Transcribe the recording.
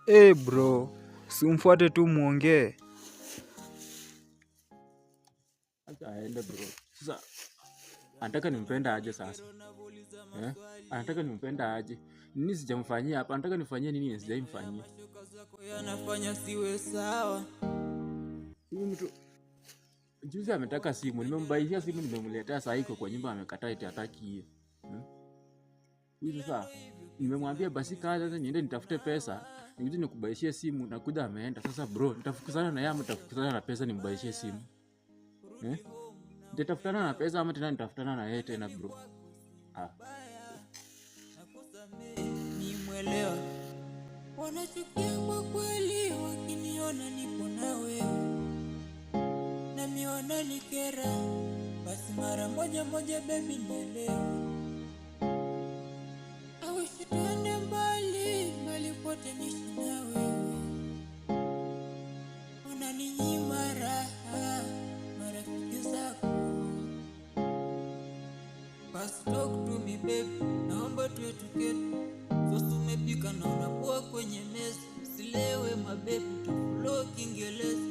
Bro, simfuate tu muongee. Acha aende bro. Sasa anataka nimpenda aje sasa? Anataka nimpenda aje? Nini sijamfanyia hapa? Anataka nifanyie nini sijaimfanyia? Yanafanya siwe sawa. Huyu mtu juzi ametaka simu, nimembaishia simu, nimemletea saa iko kwa nyumba, amekataa eti hataki hiyo. Huyu sasa nimemwambia basi kaza niende nitafute pesa, nikuje nikubaishie simu, nakuja ameenda. Sasa bro, nitafukuzana na yeye ama nitafukuzana na pesa nimbaishie simu? Nitatafutana na pesa ama tena nitafutana na yeye tena bro? Ni mwelewa. Wanachukia kwa kweli wakiniona nipo na wewe. Na miona nikera. Basi mara moja baby nielewe. Awishi tuende mbali pote nishi na wewe. Unaninyima raha marafiki zako. Basi talk to me baby, naomba tuwe together. Sasa umepika na unapoa kwenye meza. Silewe mabebu, tufulo Kiingereza.